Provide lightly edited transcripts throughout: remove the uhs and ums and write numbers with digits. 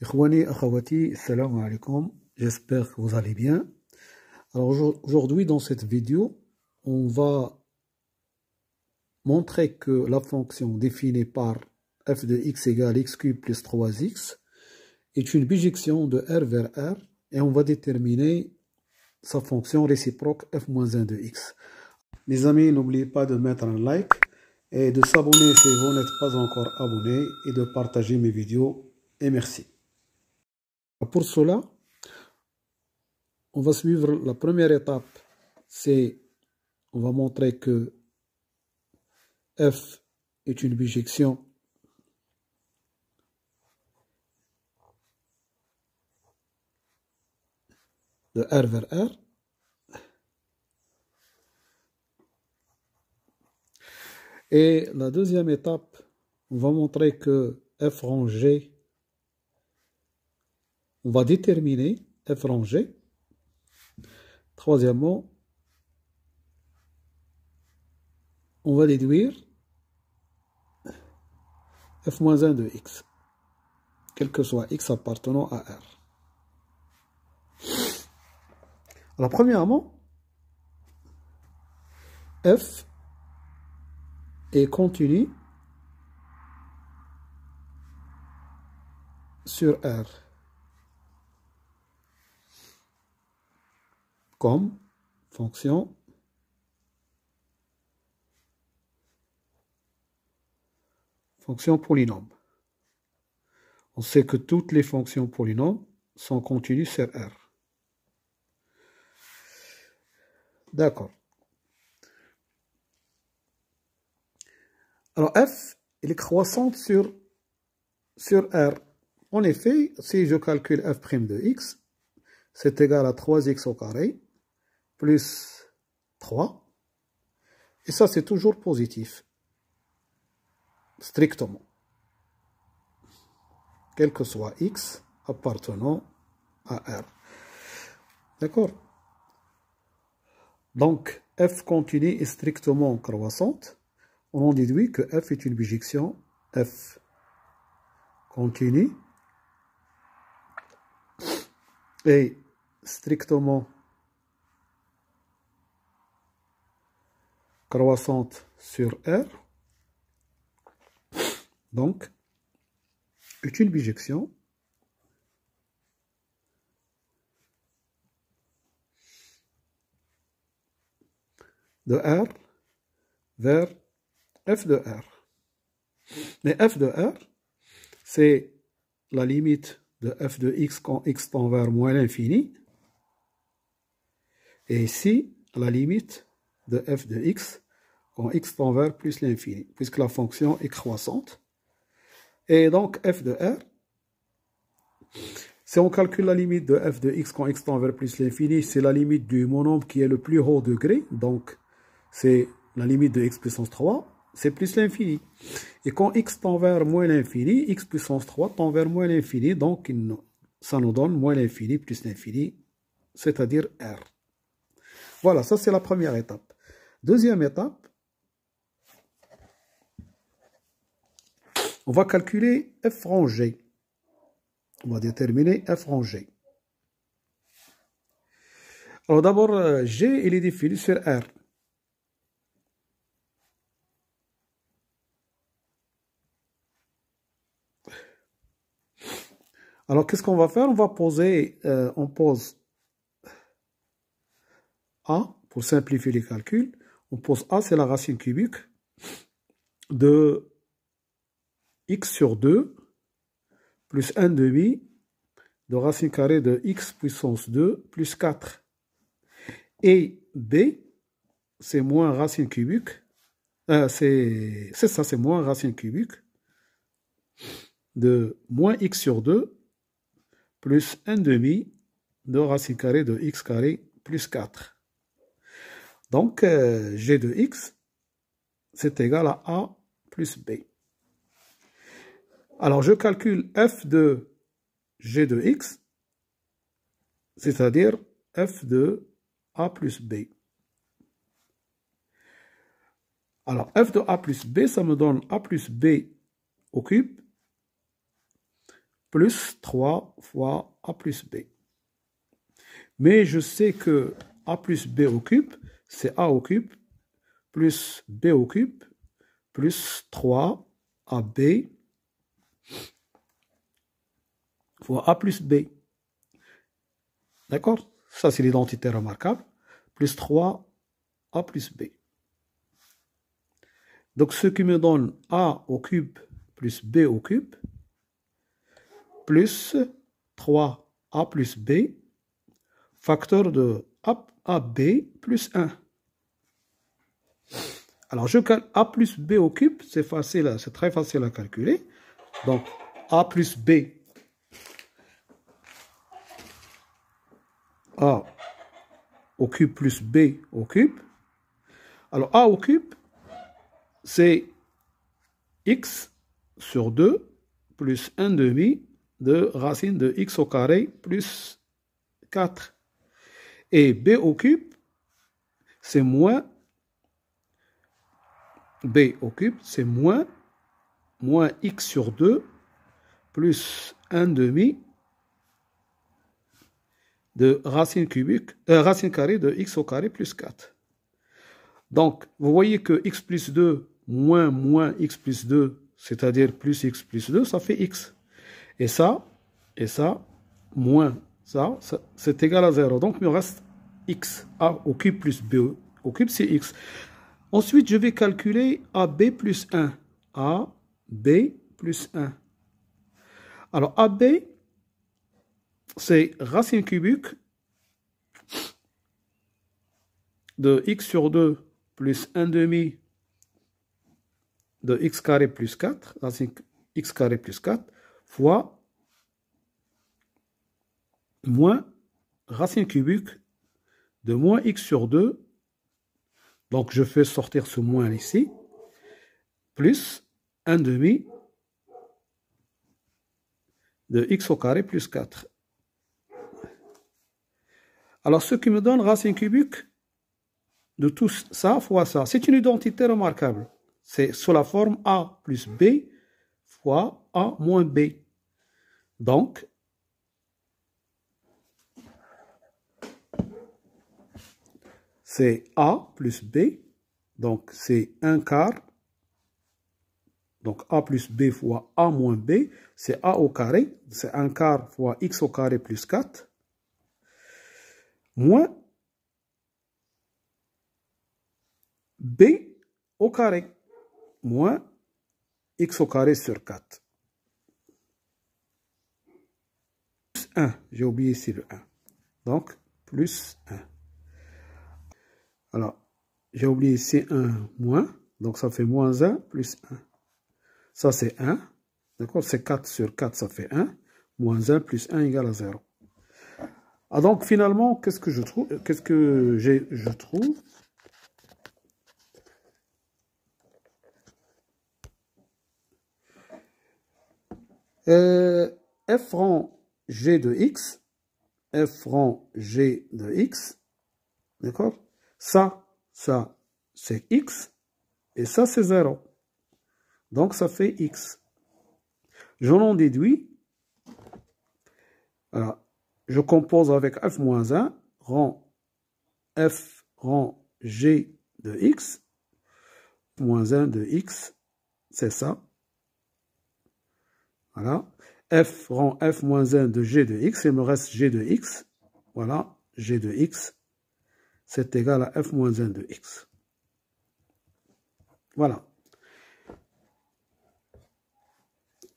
Ikhwani, akhawati, salam alaikum. J'espère que vous allez bien. Alors aujourd'hui, dans cette vidéo, on va montrer que la fonction définie par f de x égale x cube plus 3x est une bijection de R vers R et on va déterminer sa fonction réciproque f-1 de x. Mes amis, n'oubliez pas de mettre un like et de s'abonner si vous n'êtes pas encore abonné et de partager mes vidéos. Et merci. Pour cela, on va suivre la première étape, c'est on va montrer que f est une bijection de R vers R. Et la deuxième étape, on va montrer que f rang G, on va déterminer f rang G. Troisièmement, on va déduire f-1 de x, quel que soit x appartenant à R. Alors premièrement, f est continu sur R comme fonction polynôme. On sait que toutes les fonctions polynômes sont continues sur R. D'accord. Alors f, elle est croissante sur R. En effet, si je calcule f' de x, c'est égal à 3x au carré plus 3. Et ça, c'est toujours positif. Strictement. Quel que soit x appartenant à R. D'accord? Donc, f continue est strictement croissante. On en déduit que f est une bijection f continue et strictement croissante sur R. Donc, est une bijection de R vers f de R. Mais f de R, c'est la limite de f de x quand x tend vers moins l'infini. Et ici, la limite de f de x quand x tend vers plus l'infini, puisque la fonction est croissante. Et donc, f de R, si on calcule la limite de f de x quand x tend vers plus l'infini, c'est la limite du monombre qui est le plus haut degré. Donc, c'est la limite de x puissance 3, c'est plus l'infini. Et quand x tend vers moins l'infini, x puissance 3 tend vers moins l'infini. Donc, ça nous donne moins l'infini plus l'infini, c'est-à-dire R. Voilà, ça c'est la première étape. Deuxième étape, on va calculer f rang G. On va déterminer f rang G. Alors d'abord, G, il est défini sur R. Alors qu'est-ce qu'on va faire? On va poser, on pose A, pour simplifier les calculs. On pose A, c'est la racine cubique de x sur 2 plus 1 demi de racine carrée de x puissance 2 plus 4. Et B, c'est moins racine cubique. C'est ça, c'est moins racine cubique de moins x sur 2 plus 1 demi de racine carrée de x carré plus 4. Donc, g de x, c'est égal à a plus b. Alors, je calcule f de g de x, c'est-à-dire f de a plus b. Alors, f de a plus b, ça me donne a plus b au cube plus 3 fois A plus B. Mais je sais que A plus B au cube, c'est A au cube plus B au cube plus 3 AB fois A plus B. D'accord? Ça, c'est l'identité remarquable. Plus 3 A plus B. Donc, ce qui me donne A au cube plus B au cube plus 3A plus B, facteur de AB plus 1. Alors, je calcule A plus B au cube, c'est facile, c'est très facile à calculer. Donc, A plus B, A au cube plus B au cube. Alors, A au cube, c'est x sur 2 plus 1 demi de racine de x au carré plus 4. Et B au cube, c'est moins B au cube, c'est moins x sur 2 plus 1 demi de racine carrée de x au carré plus 4. Donc, vous voyez que x plus 2 moins x plus 2, c'est-à-dire plus x plus 2, ça fait x. Et ça, moins ça c'est égal à 0. Donc, il me reste x. A au cube plus b au cube, c'est x. Ensuite, je vais calculer AB plus 1. AB plus 1. Alors, AB, c'est racine cubique de x sur 2 plus 1 demi de x carré plus 4, racine x carré plus 4, fois moins racine cubique de moins x sur 2, donc je fais sortir ce moins ici, plus 1 demi de x au carré plus 4. Alors, ce qui me donne racine cubique de tout ça fois ça. C'est une identité remarquable. C'est sous la forme A plus B fois A moins B. Donc, c'est A plus B. Donc, c'est 1 quart. Donc, A plus B fois A moins B. C'est A au carré. C'est 1 quart fois x au carré plus 4. Moins B au carré. Moins x au carré sur 4. Plus 1. J'ai oublié ici le 1. Donc, plus 1. Alors, j'ai oublié ici 1 moins. Donc, ça fait moins 1 plus 1. Ça, c'est 1. D'accord? C'est 4 sur 4, ça fait 1. Moins 1 plus 1 égale à 0. Ah, donc, finalement, qu'est-ce que je trouve? Je trouve f rang g de x, f rang g de x, d'accord? Ça, c'est x, et ça, c'est 0. Donc, ça fait x. Je l'en déduis. Alors, je compose avec f moins 1, f rang g de x, moins 1 de x, c'est ça. Voilà. F rend f moins 1 de g de x, il me reste g de x. Voilà, g de x, c'est égal à f moins 1 de x. Voilà.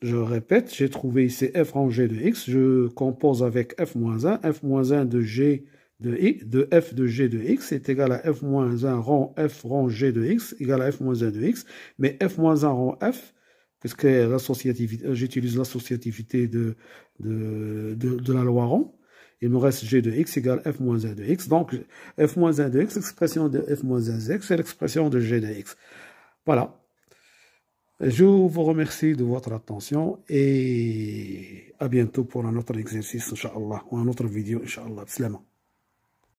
Je répète, j'ai trouvé ici f rang g de x. Je compose avec f moins 1. F moins 1 de g de f de g de x est égal à f moins 1 rang f rang g de x égal à f moins 1 de x. Mais f moins 1 rang f, puisque j'utilise l'associativité de la loi rang, il me reste g de x égale f moins 1 de x. Donc, f moins 1 de x, l'expression de f moins 1 de x, c'est l'expression de g de x. Voilà. Je vous remercie de votre attention et à bientôt pour un autre exercice, Inch'Allah, ou un autre vidéo, Inch'Allah. Slama.